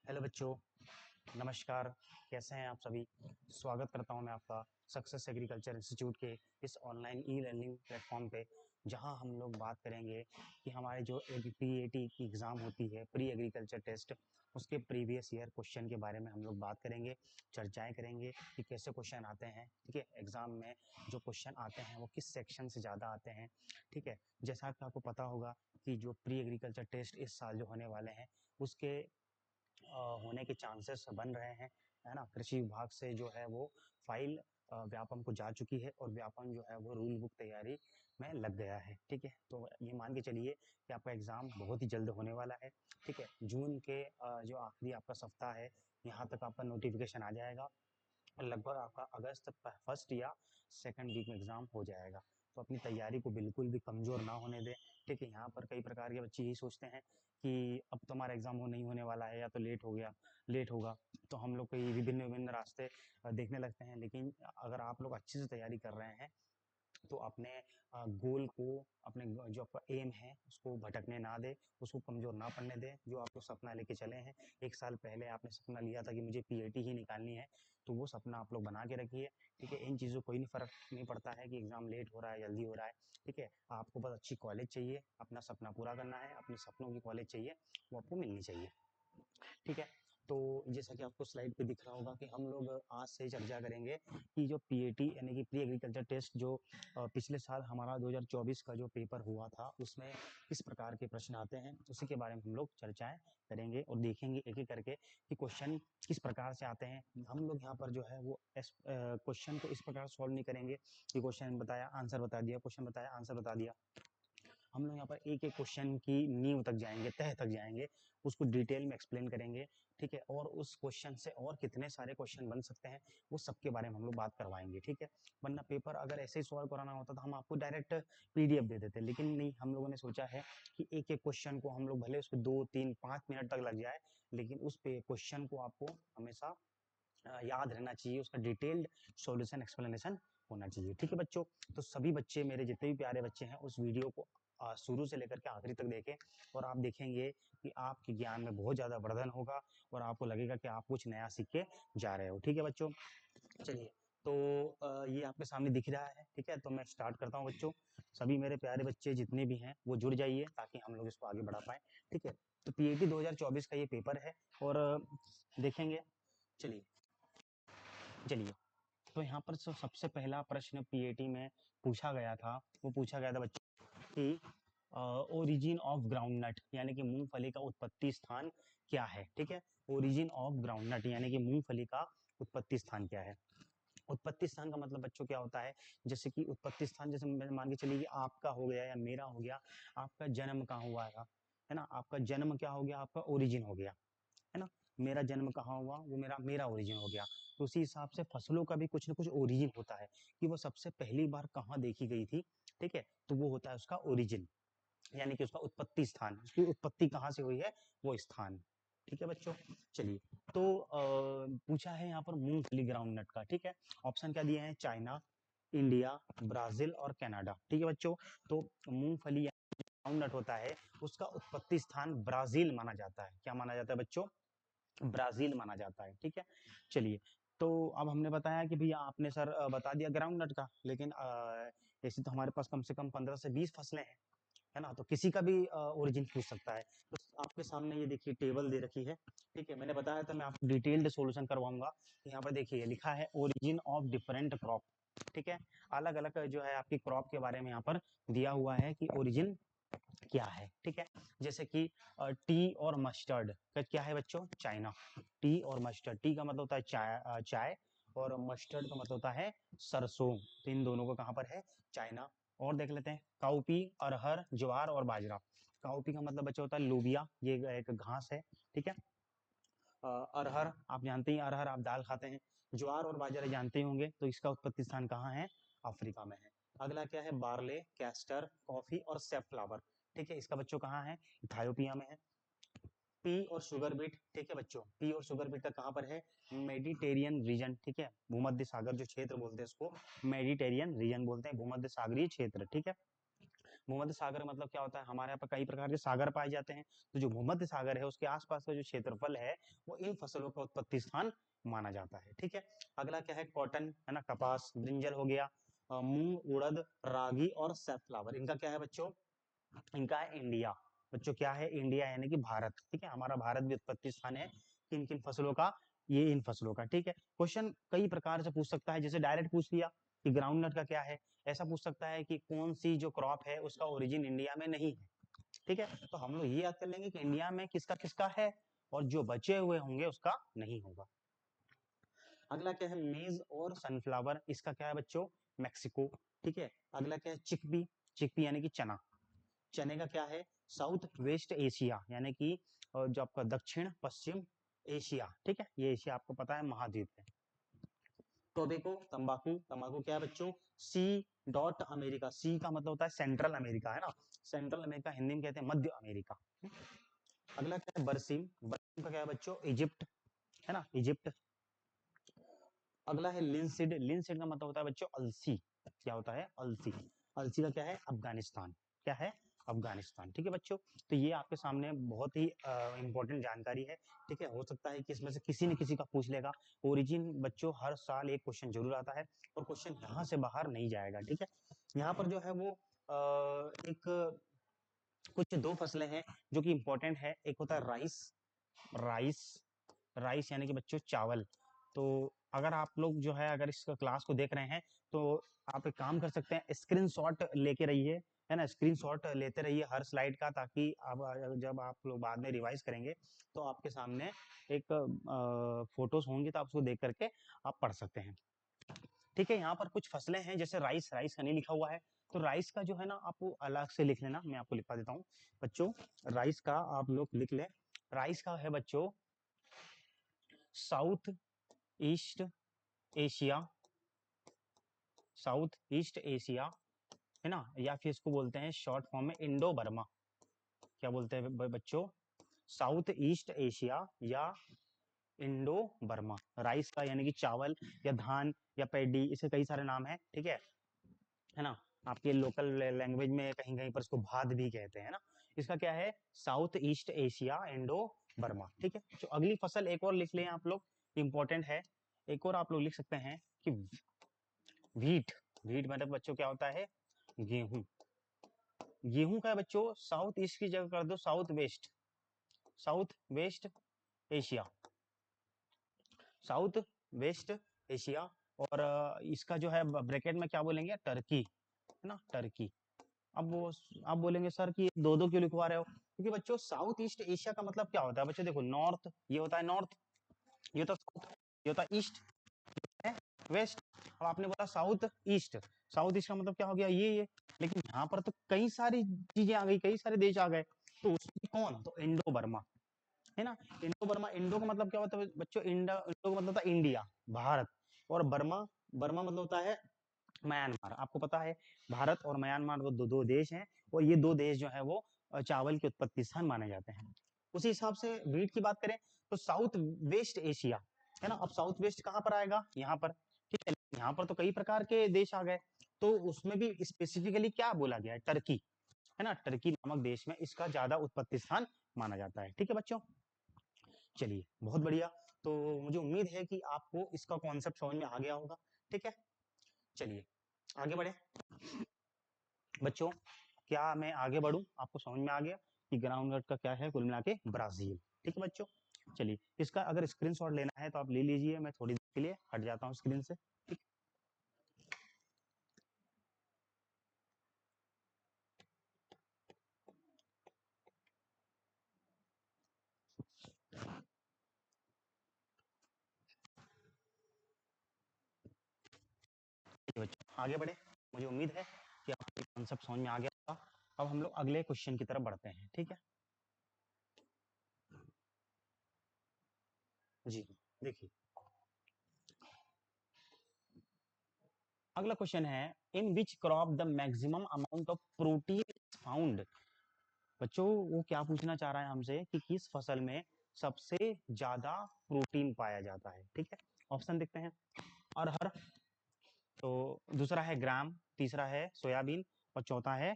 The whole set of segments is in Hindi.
हेलो बच्चों, नमस्कार। कैसे हैं आप सभी? स्वागत करता हूं मैं आपका सक्सेस एग्रीकल्चर इंस्टीट्यूट के इस ऑनलाइन ई लर्निंग प्लेटफॉर्म पे, जहां हम लोग बात करेंगे कि हमारे जो पीएटी की एग्ज़ाम होती है, प्री एग्रीकल्चर टेस्ट, उसके प्रीवियस ईयर क्वेश्चन के बारे में हम लोग बात करेंगे, चर्चाएं करेंगे कि कैसे क्वेश्चन आते हैं। ठीक है, एग्ज़ाम में जो क्वेश्चन आते हैं वो किस सेक्शन से ज़्यादा आते हैं। ठीक है, जैसा कि आपको पता होगा कि जो प्री एग्रीकल्चर टेस्ट इस साल जो होने वाले हैं उसके होने के चांसेस बन रहे हैं, है ना। कृषि विभाग से जो है वो फाइल व्यापम को जा चुकी है और व्यापम जो है वो रूल बुक तैयारी में लग गया है। ठीक है, तो ये मान के चलिए कि आपका एग्ज़ाम बहुत ही जल्द होने वाला है। ठीक है, जून के जो आखिरी आपका सप्ताह है, यहाँ तक आपका नोटिफिकेशन आ जाएगा और लगभग आपका अगस्त फर्स्ट या सेकंड वीक में एग्ज़ाम हो जाएगा। तो अपनी तैयारी को बिल्कुल भी कमज़ोर ना होने दें। ठीक है, यहाँ पर कई प्रकार के बच्चे यही सोचते हैं कि अब तो हमारा एग्ज़ाम हो नहीं होने वाला है या तो लेट होगा, तो हम लोग कई विभिन्न विभिन्न रास्ते देखने लगते हैं। लेकिन अगर आप लोग अच्छे से तैयारी कर रहे हैं तो अपने गोल को, अपने जो आपका एम है उसको भटकने ना दे, उसको कमज़ोर ना पड़ने दे। जो आप लोग सपना लेके चले हैं, 1 साल पहले आपने सपना लिया था कि मुझे पीएटी ही निकालनी है, तो वो सपना आप लोग बना के रखिए। ठीक है, इन चीज़ों कोई नहीं फ़र्क नहीं पड़ता है कि एग्ज़ाम लेट हो रहा है, जल्दी हो रहा है। ठीक है, आपको बस अच्छी कॉलेज चाहिए, अपना सपना पूरा करना है, अपने सपनों की कॉलेज चाहिए, वो आपको मिलनी चाहिए। ठीक है, तो जैसा कि आपको स्लाइड पे दिख रहा होगा कि हम लोग आज से चर्चा करेंगे कि जो पीएटी यानी कि प्री एग्रीकल्चर टेस्ट जो पिछले साल हमारा 2024 का जो पेपर हुआ था उसमें किस प्रकार के प्रश्न आते हैं, उसी के बारे में हम लोग चर्चाएं करेंगे और देखेंगे एक एक करके कि क्वेश्चन किस प्रकार से आते हैं। हम लोग यहाँ पर जो है वो क्वेश्चन को इस प्रकार सॉल्व नहीं करेंगे कि क्वेश्चन बताया आंसर बता दिया, क्वेश्चन बताया आंसर बता दिया। हम लोग यहाँ पर एक एक क्वेश्चन की नींव तक जाएंगे, तह तक जाएंगे, उसको डिटेल में एक्सप्लेन करेंगे। ठीक है, और उस क्वेश्चन से और कितने सारे क्वेश्चन बन सकते हैं वो सबके बारे में हम लोग बात करवाएंगे। ठीक है, वरना पेपर अगर ऐसे ही सॉल्व कराना होता तो हम आपको डायरेक्ट पीडीएफ दे देते, लेकिन नहीं, हम लोगों ने सोचा है कि एक एक क्वेश्चन को हम लोग भले उस पर 2 3 5 मिनट तक लग जाए, लेकिन उस पे क्वेश्चन को आपको हमेशा याद रहना चाहिए, उसका डिटेल्ड सॉल्यूशन एक्सप्लेनेशन होना चाहिए। ठीक है बच्चों, तो सभी बच्चे, मेरे जितने भी प्यारे बच्चे हैं, उस वीडियो को शुरू से लेकर के आखिरी तक देखें और आप देखेंगे कि आपके ज्ञान में बहुत ज़्यादा वर्धन होगा और आपको लगेगा कि आप कुछ नया सीख के जा रहे हो। ठीक है बच्चों, चलिए, तो ये आपके सामने दिख रहा है। ठीक है, तो मैं स्टार्ट करता हूँ बच्चों। सभी मेरे प्यारे बच्चे जितने भी हैं वो जुड़ जाइए ताकि हम लोग इसको आगे बढ़ा पाए। ठीक है, तो पीएटी 2024 का ये पेपर है और देखेंगे। चलिए चलिए, तो यहाँ पर सबसे पहला प्रश्न पीएटी में पूछा गया था, वो पूछा गया था बच्चों कि ओरिजिन ऑफ ग्राउंडनट यानी कि मूंगफली का उत्पत्ति स्थान क्या है। ठीक है, ओरिजिन ऑफ ग्राउंडनट यानी कि मूंगफली का उत्पत्ति स्थान क्या है। उत्पत्ति स्थान का मतलब बच्चों क्या होता है, जैसे कि उत्पत्ति स्थान, जैसे मान के चलिए आपका हो गया या मेरा हो गया, आपका जन्म कहाँ हुआ है ना, आपका जन्म क्या हो गया, आपका ओरिजिन हो गया, है ना। मेरा जन्म कहाँ हुआ, वो मेरा मेरा ओरिजिन हो गया। तो उसी हिसाब से फसलों का भी कुछ ना कुछ ओरिजिन होता है कि वो सबसे पहली बार कहाँ देखी गई थी। ठीक है, तो वो होता है उसका ओरिजिन, यानी कि उसका उत्पत्ति स्थान, उसकी उत्पत्ति कहाँ से हुई है, वो स्थान। ठीक है बच्चों, चलिए, तो पूछा है यहाँ पर मूंगफली ग्राउंडनट का। ठीक है, ऑप्शन क्या दिए हैं, चाइना, इंडिया, ब्राजील और कनाडा। ठीक है बच्चों, तो मूंगफली ग्राउंडनट होता है, उसका उत्पत्ति स्थान ब्राजील माना जाता है। क्या माना जाता है बच्चों, ब्राजील माना जाता है। ठीक है, चलिए, तो अब हमने बताया कि भैया आपने सर बता दिया ग्राउंडनट का, लेकिन ऐसे तो हमारे पास कम से कम 15 से 20 फसलें हैं, है ना, तो किसी का भी ओरिजिन पूछ सकता है। तो आपके सामने ये देखिए टेबल दे रखी है। ठीक है, मैंने बताया था मैं आपको डिटेल्ड सॉल्यूशन करवाऊंगा। यहाँ पर देखिए लिखा है ओरिजिन ऑफ डिफरेंट क्रॉप। ठीक है, अलग अलग जो है आपकी क्रॉप के बारे में यहाँ पर दिया हुआ है कि ओरिजिन क्या है। ठीक है, जैसे कि टी और मस्टर्ड का क्या है बच्चों, चाइना। टी और मस्टर्ड, टी का मतलब होता है चाय, चाय, और मस्टर्ड का मतलब होता है सरसों। तो इन दोनों का कहाँ पर है, चाइना। और देख लेते हैं, काउपी, अरहर, ज्वार और बाजरा। काउपी का मतलब बच्चा होता है लोबिया, ये एक घास है। ठीक है, अरहर आप जानते हैं, अरहर आप दाल खाते हैं। ज्वार और बाजरा जानते होंगे, तो इसका उत्पत्ति स्थान कहाँ है, अफ्रीका में है। अगला क्या है, बार्ले, कैस्टर, कॉफी और सेफ्लावर। ठीक है, इसका बच्चों कहाँ है, इथायोपिया में है। पी और शुगर बीट, ठीक है बच्चों, पी और शुगर बीट का कहाँ पर है, मेडिटेरियन रीजन। ठीक है, भूमध्य सागर जो क्षेत्र बोलते हैं उसको मेडिटेरियन रीजन बोलते हैं, भूमध्य सागरीय क्षेत्र। ठीक है, भूमध्य सागर मतलब क्या होता है, हमारे यहाँ पर कई प्रकार के सागर पाए जाते हैं, तो जो भूमध्य सागर है उसके आसपास का जो क्षेत्रफल है वो इन फसलों का उत्पत्ति स्थान माना जाता है। ठीक है, अगला क्या है, कॉटन है ना, कपास, ब्रिंजल हो गया, मूंग, उड़द, रागी और सैफलावर, इनका क्या है बच्चों, इनका है इंडिया। बच्चों क्या है, इंडिया यानी कि भारत। ठीक है, हमारा भारत भी उत्पत्ति स्थान है किन किन फसलों का, ये इन फसलों का। ठीक है, क्वेश्चन कई प्रकार से पूछ सकता है, जैसे डायरेक्ट पूछ लिया कि ग्राउंड नट का क्या है, ऐसा पूछ सकता है कि कौन सी जो क्रॉप है उसका ओरिजिन इंडिया में नहीं है। ठीक है, तो हम लोग ये याद कर लेंगे कि इंडिया में किसका किसका है और जो बचे हुए होंगे उसका नहीं होगा। अगला क्या है, मेज और सनफ्लावर, इसका क्या है बच्चों, मैक्सिको। ठीक है, अगला क्या है, चिकपी, चिकपी यानी कि चना, चने का क्या है, साउथ वेस्ट एशिया यानी कि जो आपका दक्षिण पश्चिम एशिया। ठीक है, ये एशिया आपको पता है महाद्वीप है। टोबैको, तंबाकू, तंबाकू क्या है बच्चों, सी डॉट अमेरिका, सी का मतलब होता है सेंट्रल अमेरिका, है ना, सेंट्रल अमेरिका हिंदी में कहते हैं मध्य अमेरिका। अगला क्या है, बरसीम, बरसीम का क्या है बच्चों, इजिप्ट, है ना, इजिप्ट। अगला है लिंसीड, लिंसीड का मतलब होता है बच्चों अलसी, क्या होता है, अलसी, अलसी का क्या है, अफगानिस्तान, क्या है, अफगानिस्तान। ठीक है बच्चों, तो ये आपके सामने बहुत ही इंपॉर्टेंट जानकारी है। ठीक है, हो सकता है कि इसमें से किसी न किसी का पूछ लेगा। ओरिजिन बच्चों हर साल एक क्वेश्चन जरूर आता है और क्वेश्चन यहाँ से बाहर नहीं जाएगा। ठीक है, यहाँ पर जो है वो एक कुछ दो फसलें हैं जो कि इंपॉर्टेंट है, एक होता है राइस, राइस, राइस यानी कि बच्चों चावल। तो अगर आप लोग जो है अगर इस क्लास को देख रहे हैं तो आप एक काम कर सकते हैं, स्क्रीनशॉट लेके रहिए, है ना, स्क्रीनशॉट लेते रहिए हर स्लाइड का, ताकि अब जब आप लोग बाद में रिवाइज करेंगे तो आपके सामने एक फोटोज होंगी, तो आप उसको देख करके आप पढ़ सकते हैं। ठीक है, यहाँ पर कुछ फसलें हैं, जैसे राइस, राइस का नहीं लिखा हुआ है, तो राइस का जो है ना आपको अलग से लिख लेना, मैं आपको लिखवा देता हूँ बच्चों। राइस का आप लोग लिख ले, राइस का है बच्चों south east Asia, south east Asia, है ना, या फिर इसको बोलते हैं शॉर्ट फॉर्म में इंडो बर्मा। क्या बोलते हैं बच्चों, साउथ ईस्ट एशिया या इंडो बर्मा। राइस का यानी कि चावल या धान या पैडी, इसके कई सारे नाम हैं। ठीक है ना, आपके लोकल लैंग्वेज में कहीं कहीं पर इसको भात भी कहते हैं ना। इसका क्या है, south east Asia Indo Burma. ठीक है, जो अगली फसल एक और लिख लें आप लोग, इंपॉर्टेंट है, एक और आप लोग लिख सकते हैं कि व्हीट, व्हीट मतलब बच्चों क्या होता है, गेहूं, गेहूं का है बच्चों साउथ ईस्ट की जगह कर दो south west, south west Asia, south west Asia. और इसका जो है ब्रैकेट में क्या बोलेंगे, टर्की, है ना, टर्की। अब वो आप बोलेंगे सर कि दो दो क्यों लिखवा रहे हो, क्योंकि बच्चों साउथ ईस्ट एशिया का मतलब क्या होता है बच्चों, देखो नॉर्थ ये होता है नॉर्थ, ये तो साउथ, ये होता है ईस्ट, है वेस्ट। अब आपने बोला साउथ ईस्ट, साउथ ईस्ट का मतलब क्या हो गया, ये, लेकिन यहाँ पर तो कई सारी चीजें आ गई, कई सारे देश आ गए, तो उसमें कौन, तो इंडो बर्मा, है ना, इंडो बर्मा। इंडो का मतलब क्या होता है बच्चों, इंडो, इंडो का मतलब होता है इंडिया, भारत, और बर्मा, बर्मा मतलब होता है म्यांमार। आपको पता है भारत और म्यांमार वो दो दो देश हैं, और ये दो देश जो है वो चावल के उत्पत्ति स्थान माने जाते हैं। उसी हिसाब से वीट की बात करें तो साउथ वेस्ट एशिया, है ना, अब साउथ वेस्ट कहाँ पर आएगा, यहाँ पर। ठीक है, यहाँ पर तो कई प्रकार के देश आ गए, तो उसमें भी स्पेसिफिकली क्या बोला गया है, टर्की, है ना, टर्की नामक देश में इसका ज्यादा उत्पत्ति स्थान माना जाता है। ठीक है बच्चों, चलिए बहुत बढ़िया। तो मुझे उम्मीद है कि आपको इसका कॉन्सेप्ट समझ में आ गया होगा। ठीक है, चलिए आगे बढ़े बच्चों, क्या मैं आगे बढ़ूं, आपको समझ में आ गया कि ग्राउंड नट का क्या है, कुल मिला के ब्राजील। ठीक है बच्चों, चलिए इसका अगर स्क्रीनशॉट लेना है तो आप ले लीजिए, मैं थोड़ी देर के लिए हट जाता हूँ स्क्रीन से। ठीक, है बच्चों आगे बढ़े, मुझे उम्मीद है कि आपको कॉन्सेप्ट समझ में आ गया होगा। अब हम लोग अगले क्वेश्चन की तरफ बढ़ते हैं। ठीक है जी, देखिए अगला क्वेश्चन है, in which crop the maximum amount of protein found. बच्चों वो क्या पूछना चाह रहा है हमसे कि किस फसल में सबसे ज्यादा प्रोटीन पाया जाता है। ठीक है, ऑप्शन देखते हैं, अरहर, तो दूसरा है ग्राम, तीसरा है सोयाबीन और चौथा है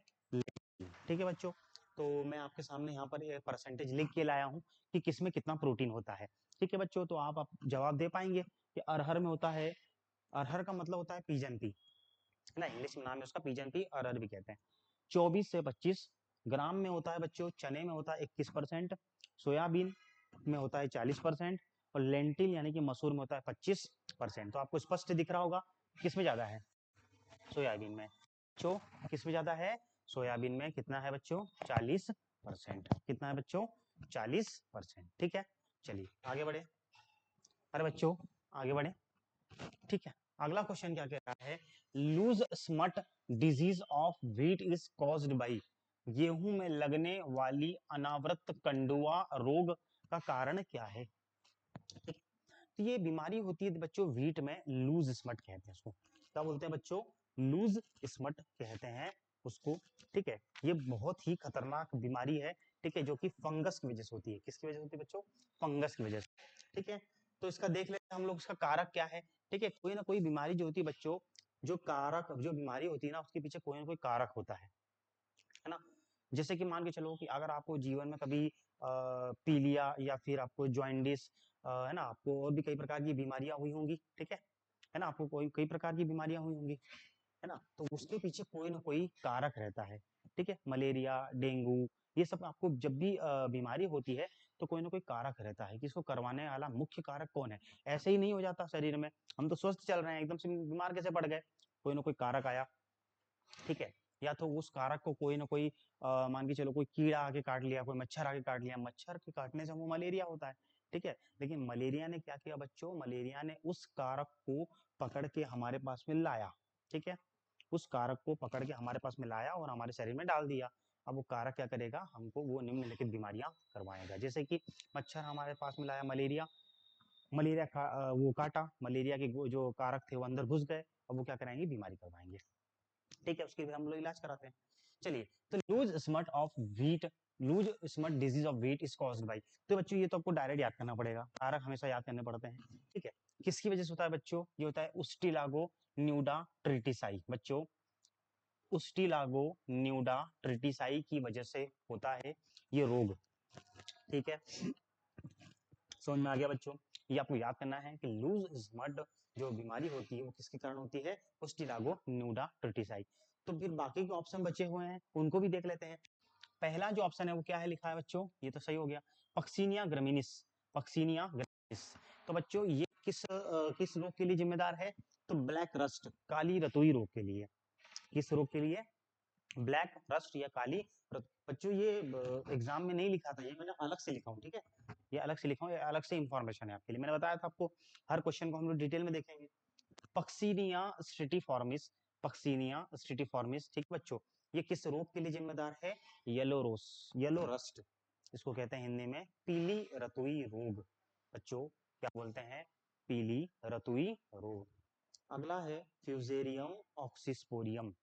ठीक है बच्चों, तो मैं आपके सामने यहाँ पर परसेंटेज लिख के लाया हूँ कि किसमें कितना प्रोटीन होता है। ठीक है बच्चों, तो आप जवाब दे पाएंगे कि अरहर में होता है, अरहर का मतलब होता है पिजन पी, है ना, इंग्लिश में नाम है उसका पिजन पी, अरहर भी कहते हैं। 24 से 25 ग्राम में होता है बच्चों, चने में होता है 21%, सोयाबीन में होता है 40%, और लेंटिल यानी कि मसूर में होता है 25%। तो आपको स्पष्ट दिख रहा होगा किसमें ज्यादा है, सोयाबीन में। बच्चों किसमें ज्यादा है, सोयाबीन में कितना है बच्चों, 40%। कितना है बच्चों, 40%। ठीक है, चलिए आगे बढ़े। अरे बच्चों आगे बढ़े, ठीक है। अगला क्वेश्चन क्या कह रहा है, loose smut disease of wheat is caused by, गेहूं में लगने वाली अनावृत कंडुआ रोग का कारण क्या है। ठीक, तो ये बीमारी होती है बच्चों व्हीट में, लूज स्मट कहते हैं उसको। क्या बोलते हैं बच्चों, लूज स्मट कहते हैं उसको। ठीक है, ये बहुत ही खतरनाक बीमारी है। ठीक है, जो कि फंगस की वजह से होती है। किसकी वजह से होती है बच्चों, फंगस की वजह से। ठीक है, तो इसका देख लेते हैं हम लोग, इसका कारक क्या है। ठीक है, कोई ना कोई बीमारी जो होती है बच्चों, जो कारक, जो बीमारी होती है ना, उसके पीछे कोई ना कोई कारक होता है ना। जैसे कि मान के चलो कि अगर आपको जीवन में कभी पीलिया या फिर आपको ज्वाइंटिस, है ना, आपको और भी कई प्रकार की बीमारियां हुई होंगी। ठीक है ना, आपको कोई कई प्रकार की बीमारियां हुई होंगी, है ना, तो उसके पीछे कोई ना कोई कारक रहता है। ठीक है, मलेरिया, डेंगू, ये सब आपको जब भी बीमारी होती है तो कोई ना कोई कारक रहता है कि इसको करवाने वाला मुख्य कारक कौन है। ऐसे ही नहीं हो जाता शरीर में, हम तो स्वस्थ चल रहे हैं, एकदम से बीमार कैसे पड़ गए, कोई ना कोई कारक आया। ठीक है, या तो उस कारक को कोई ना कोई मान के चलो कोई कीड़ा आके काट लिया, कोई मच्छर आके काट लिया, मच्छर के काटने से वो मलेरिया होता है। ठीक है, लेकिन मलेरिया ने क्या किया बच्चों, मलेरिया ने उस कारक को पकड़ के हमारे पास में लाया। ठीक है, उस कारक को पकड़ के हमारे पास में लाया और हमारे शरीर में डाल दिया। अब वो कारक क्या करेगा, हमको वो निम्नलिखित बीमारियां करवाएगा। जैसे कि मच्छर हमारे पास में लाया मलेरिया, मलेरिया वो काटा, मलेरिया के जो कारक थे वो अंदर घुस गए, अब वो क्या कराएंगे, बीमारी करवाएंगे। ठीक है, उसके फिर हम लोग इलाज कराते हैं। चलिए, तो loose smut of wheat, loose smut disease of wheat is caused by, तो बच्चों ये तो आपको डायरेक्ट याद करना पड़ेगा, कारक हमेशा याद करने पड़ते हैं। ठीक है, किसकी वजह से होता है बच्चों, ये होता है उस्टिलागो न्यूडा ट्रिटिसाई। बच्चों उस्टिलागो न्यूडा ट्रिटिसाई की वजह से होता है ये रोग। ठीक है, समझ में आ गया बच्चों। ये आपको याद करना है कि लूज स्मट जो बीमारी होती है वो किसके कारण होती है, उस्टिलागो न्यूडा ट्रिटिसाई। तो फिर बाकी के ऑप्शन बचे हुए हैं, उनको भी देख लेते हैं। पहला जो ऑप्शन है वो क्या है, लिखा है बच्चों, ये तो सही हो गया, पक्सिनिया ग्रामिनिस, पक्सिनिया ग्रामिनिस। तो बच्चों ये किस रोग के लिए जिम्मेदार है, तो ब्लैक रस्ट, काली रतोई रोग के लिए। किस रोग के लिए, ब्लैक रस्ट या काली रत। बच्चों ये एग्जाम में नहीं लिखा था, ये मैंने अलग से लिखा हूँ। ठीक है, ये अलग से लिखा हूँ, ये अलग से इंफॉर्मेशन है आपके लिए, मैंने बताया था आपको, हर क्वेश्चन को हम लोग डिटेल में देखेंगे। Puccinia striiformis, Puccinia striiformis. ठीक बच्चों, ये किस रोग के लिए जिम्मेदार है, येलो रोस, येलो रस्ट, इसको कहते हैं हिंदी में पीली रतुई रोग। बच्चों क्या बोलते हैं, पीली रतुई रोग। अगला है फ्यूजेरियम ऑक्सीस्पोरियम।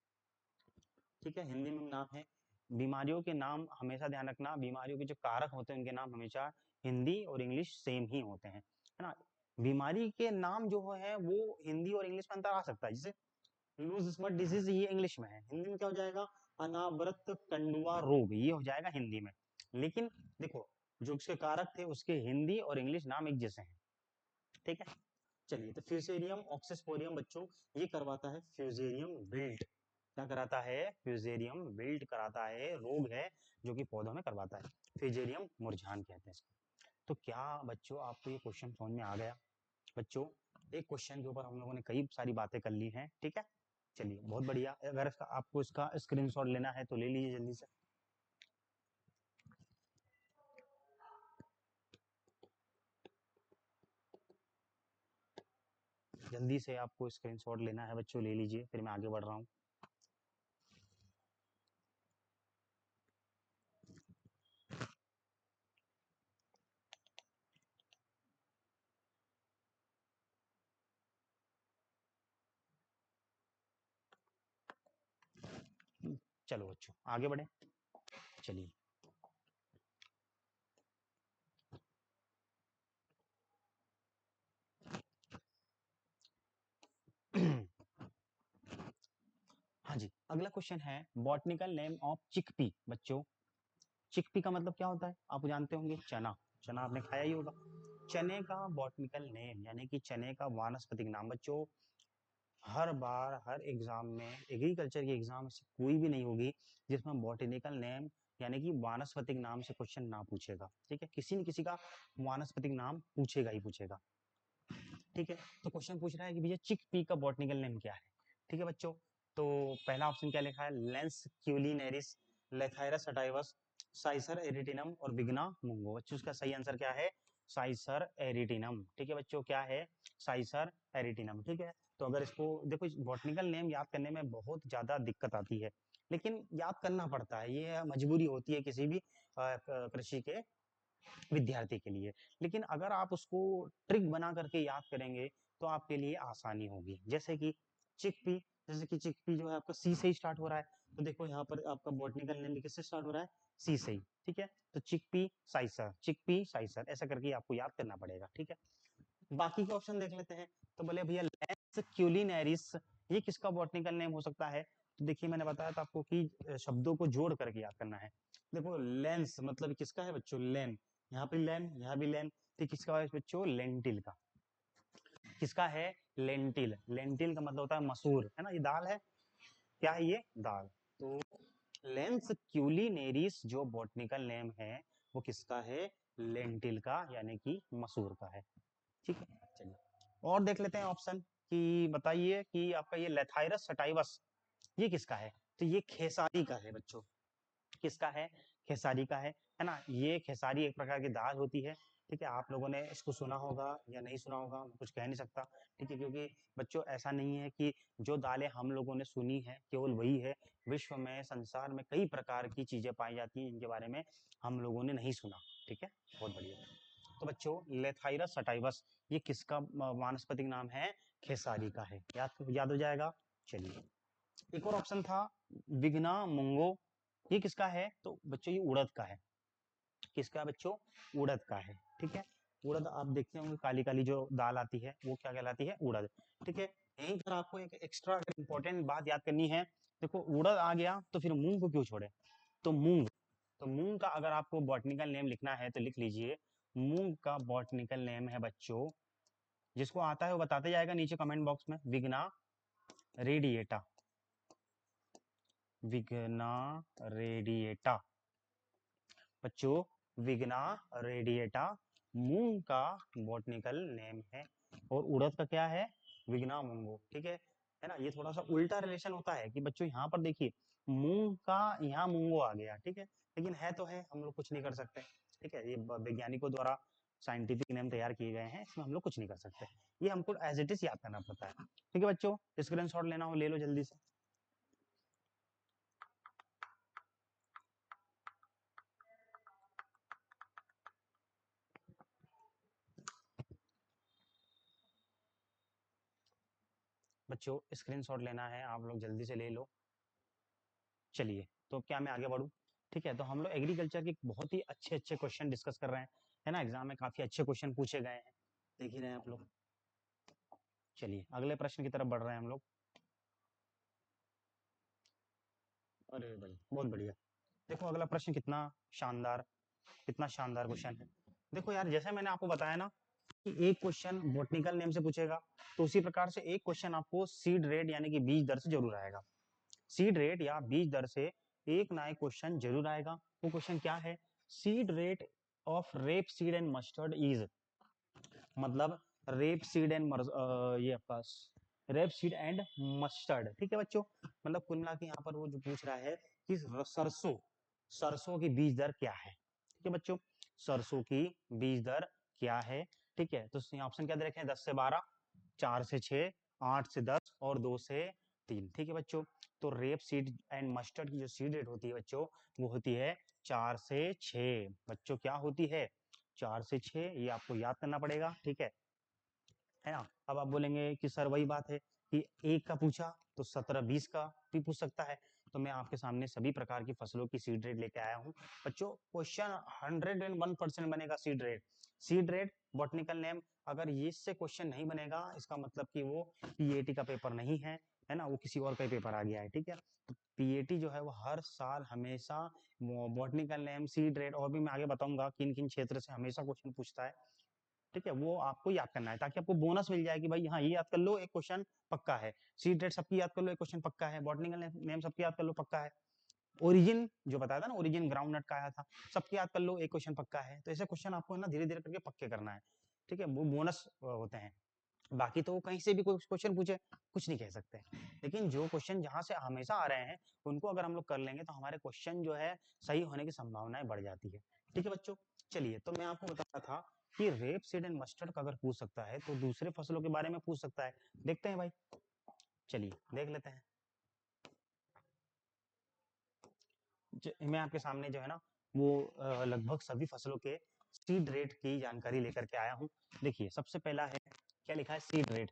ठीक है, हिंदी में नाम है। बीमारियों के नाम हमेशा ध्यान रखना, बीमारियों के जो कारक होते हैं उनके नाम हमेशा हिंदी और इंग्लिश सेम ही होते हैं, है ना। बीमारी के नाम जो है वो हिंदी और इंग्लिश में अंतर आ सकता है, जैसे लूज स्मट डिजीज ये इंग्लिश में है, हिंदी में क्या हो जाएगा, अनावृत कंडुआ रोग, ये हो जाएगा हिंदी में। लेकिन देखो, जो उसके कारक थे उसके हिंदी और इंग्लिश नाम एक जैसे हैं। ठीक है, चलिए, तो फ्यूजेरियम ऑक्सीस्पोरियम बच्चों ये करवाता है फ्यूजेरियम विल्ट। क्या कराता है, फ्यूजेरियम विल्ट कराता है, रोग है जो कि पौधों में करवाता है, फ्यूजेरियम मुरझान कहते हैं इसको। तो क्या बच्चों आपको ये क्वेश्चन समझ में आ गया। बच्चों एक क्वेश्चन के ऊपर हम लोगों ने कई सारी बातें कर ली हैं। ठीक है, चलिए बहुत बढ़िया, अगर आपको इसका स्क्रीनशॉट लेना है तो ले लीजिए जल्दी से। जल्दी से आपको स्क्रीनशॉट लेना है बच्चों, ले लीजिए, फिर मैं आगे बढ़ रहा हूँ। चलो बच्चों आगे बढ़े, चलिए। हाँ जी, अगला क्वेश्चन है बॉटनिकल नेम ऑफ चिकपी। बच्चों, चिकपी का मतलब क्या होता है? आप जानते होंगे, चना। चना आपने खाया ही होगा। चने का बॉटनिकल नेम यानी कि चने का वानस्पतिक नाम। बच्चों, हर बार हर एग्जाम में, एग्रीकल्चर की एग्जाम से कोई भी नहीं होगी जिसमें बॉटनिकल नेम यानी कि वानस्पतिक नाम से क्वेश्चन ना पूछेगा। ठीक है, किसी न किसी का वानस्पतिक नाम पूछेगा ही पूछेगा। ठीक है, तो क्वेश्चन पूछ रहा है कि भैया चिकपी का बॉटनिकल नेम क्या है। ठीक है बच्चों, तो पहला ऑप्शन क्या लिखा है? लेंस क्यूलिनेरिस, लेथाइरस सटाइवस, साइसर एरिटिनम और बिगना मुंगो। बच्चों, इसका सही आंसर क्या है? साइसर एरिटिनम। ठीक है बच्चों, क्या है? साइसर एरिटिनम। ठीक है, तो अगर इसको देखो, बॉटनिकल नेम याद करने में बहुत ज्यादा दिक्कत आती है, लेकिन याद करना पड़ता है, ये मजबूरी होती है किसी भी कृषि के विद्यार्थी के लिए। लेकिन अगर आप उसको ट्रिक बना करके याद करेंगे तो आपके लिए आसानी होगी। जैसे कि चिकपी, जैसे कि चिकपी जो है आपका सी से ही स्टार्ट हो रहा है, तो देखो यहाँ पर आपका बॉटनिकल नेम भी किससे स्टार्ट हो रहा है? सी से ही। ठीक है, तो चिकपी साइसर, चिकपी साइसर, ऐसा करके आपको याद करना पड़ेगा। ठीक है, बाकी के ऑप्शन देख लेते हैं। तो बोले भैया लेंस क्यूलिनेरिस, ये किसका बॉटनिकल नेम हो सकता है? तो देखिए, मैंने बताया था आपको कि शब्दों को जोड़ करके याद करना है। देखो, लेंस मतलब किसका है बच्चों? लेन। यहाँ पे लेन, यहाँ भी लेन, तो किसका है बच्चों? लेंटिल का। किसका है? लेंटिल। लेंटिल का मतलब होता है मसूर, है ना? ये दाल है। क्या है ये? दाल। तो लेंस क्यूलिनेरिस जो बॉटनिकल नेम है वो किसका है? लेंटिल का, यानी कि मसूर का है। ठीक है, चलिए और देख लेते हैं ऑप्शन कि बताइए कि आपका ये लेथाइरस सटाइवस ये किसका है? तो ये खेसारी का है बच्चों। किसका है? खेसारी का है ना? ये खेसारी एक प्रकार की दाल होती है। ठीक है, आप लोगों ने इसको सुना होगा या नहीं सुना होगा, मैं कुछ कह नहीं सकता। ठीक है, क्योंकि बच्चों ऐसा नहीं है कि जो दालें हम लोगों ने सुनी है केवल वही है। विश्व में, संसार में कई प्रकार की चीजें पाई जाती हैं, इनके बारे में हम लोगों ने नहीं सुना। ठीक है, बहुत बढ़िया। तो बच्चों, लेथाइरस सटाइवस ये किसका वानस्पतिक नाम है? खेसारी का है। याद याद हो जाएगा। चलिए, एक और ऑप्शन था विग्ना मुंगो, ये किसका है? तो बच्चों, ये उड़द का है। किसका है बच्चों? उड़द का है। ठीक है, उड़द आप देखते होंगे, काली काली जो दाल आती है वो क्या कहलाती है? उड़द। ठीक है, यहीं पर आपको एक एक्स्ट्रा इंपॉर्टेंट बात याद करनी है। देखो, उड़द आ गया तो फिर मूंग को क्यों छोड़े? तो मूंग, तो मूंग का अगर आपको बॉटनिकल नेम लिखना है तो लिख लीजिए, मूंग का बॉटनिकल नेम है बच्चों, जिसको आता है वो बताते जाएगा नीचे कमेंट बॉक्स में, विग्ना रेडिएटा। विग्ना रेडिएटा बच्चों, विग्ना रेडिएटा मूंग का बॉटनिकल नेम है। और उड़द का क्या है? विग्ना मुंगो। ठीक है ना? ये थोड़ा सा उल्टा रिलेशन होता है कि बच्चों यहाँ पर देखिए, मूंग का यहाँ मुंगो आ गया। ठीक है, लेकिन है तो है, हम लोग कुछ नहीं कर सकते। ठीक है, ये वैज्ञानिकों द्वारा साइंटिफिक नेम तैयार किए गए हैं, इसमें हम लोग कुछ नहीं कर सकते। ये हमको एज इट इज याद करना पड़ता है। ठीक है बच्चों, स्क्रीनशॉट लेना हो ले लो जल्दी से। बच्चों, स्क्रीनशॉट लेना है, आप लोग जल्दी से ले लो। चलिए, तो क्या मैं आगे बढ़ूं? ठीक है, तो हम लोग एग्रीकल्चर के बहुत ही अच्छे अच्छे क्वेश्चन डिस्कस कर रहे हैं, है ना? एग्जाम में काफी अच्छे क्वेश्चन पूछे गए हैं, देख ही रहे हैं आप लोग। चलिए, अगले प्रश्न की तरफ बढ़ रहे हैं हम लोग। अरे भाई, बहुत बढ़िया। देखो, अगला प्रश्न शानदार कितना शानदार क्वेश्चन है। देखो यार, जैसे मैंने आपको बताया ना कि एक क्वेश्चन बॉटनिकल नेम से पूछेगा, तो उसी प्रकार से एक क्वेश्चन आपको सीड रेट यानी कि बीज दर से जरूर आएगा। सीड रेट या बीज दर से एक ना एक क्वेश्चन जरूर आएगा। वो क्वेश्चन क्या है? Seed rate of rape seed and mustard is, मतलब रेप सीड एंड ये आपका रेप सीड एंड मस्टर्ड। ठीक है बच्चों, मतलब कुल मिला के यहाँ पर वो जो पूछ रहा है कि सरसों, सरसों की बीज दर क्या है। ठीक है बच्चों, सरसों की बीज दर क्या है? ठीक है, तो ऑप्शन क्या दे रखे हैं? 10 से 12, 4 से 6, 8 से 10 और 2 से 3। ठीक है बच्चों, तो रेप सीड एंड मस्टर्ड की जो सीड रेट होती है बच्चों, वो होती है 4 से 6। बच्चों, क्या होती है? 4 से 6, ये आपको याद करना पड़ेगा। ठीक है ना? अब आप बोलेंगे कि सर वही बात है कि एक का पूछा तो 17-20 का भी पूछ सकता है। तो मैं आपके सामने सभी प्रकार की फसलों की सीड रेट लेके आया हूँ बच्चों। क्वेश्चन 101% बनेगा seed rate. Seed rate botanical name, अगर ये इससे क्वेश्चन नहीं बनेगा, इसका मतलब कि वो पीएटी का पेपर नहीं है है ना, वो किसी और का ही पेपर आ गया है, ठीक है। तो पीएटी जो है वो हर साल हमेशा बॉटनिकल नेम, सीड रेट, और भी मैं आगे बताऊंगा किन किन क्षेत्र से हमेशा क्वेश्चन पूछता है, ठीक है। वो आपको याद करना है ताकि आपको बोनस मिल जाए कि भाई हाँ ये याद कर लो, एक क्वेश्चन पक्का है। सीड रेट सबकी याद कर लो, एक क्वेश्चन पक्का है। बॉटनिकल नेम सबकी याद कर लो, पक्का है। ओरिजिन जो बताया था ना, ओरिजिन ग्राउंड नट का आया था, सबकी याद कर लो, एक क्वेश्चन पक्का है। तो ऐसे क्वेश्चन आपको ना धीरे धीरे करके पक्के करना है, ठीक है, वो बोनस होते हैं। बाकी तो कहीं से भी कोई क्वेश्चन पूछे कुछ नहीं कह सकते, लेकिन जो क्वेश्चन जहां से हमेशा आ रहे हैं उनको अगर हम लोग कर लेंगे तो हमारे क्वेश्चन जो है सही होने की संभावनाएं बढ़ जाती है, ठीक है बच्चों। चलिए, तो मैं आपको बता रहा था कि रेप सीड एंड मस्टर्ड का अगर पूछ सकता है तो दूसरे फसलों के बारे में पूछ सकता है। देखते हैं भाई, चलिए देख लेते हैं। मैं आपके सामने जो है ना वो लगभग सभी फसलों के सीड रेट की जानकारी लेकर के आया हूँ। देखिए, सबसे पहला है, क्या लिखा है, सीड रेट।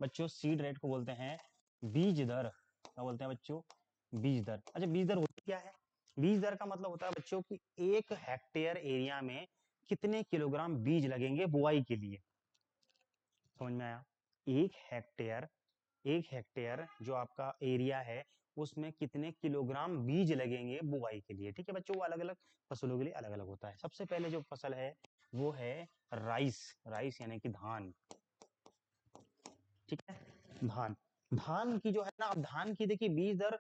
बच्चों सीड रेट को बोलते हैं बीज दर। क्या बोलते हैं बच्चों? बीज दर। अच्छा, बीज दर होती क्या है? बीज दर का मतलब होता है बच्चों कि 1 हेक्टेयर एरिया में कितने किलोग्राम बीज लगेंगे बुआई के लिए। समझ में आया? 1 हेक्टेयर, 1 हेक्टेयर जो आपका एरिया है उसमें कितने किलोग्राम बीज लगेंगे बुआई के लिए, ठीक है बच्चों। वो अलग अलग फसलों के लिए अलग अलग होता है। सबसे पहले जो फसल है वो है राइस। राइस यानी कि धान, ठीक है, धान। धान की जो है ना, अब धान की देखिए बीज दर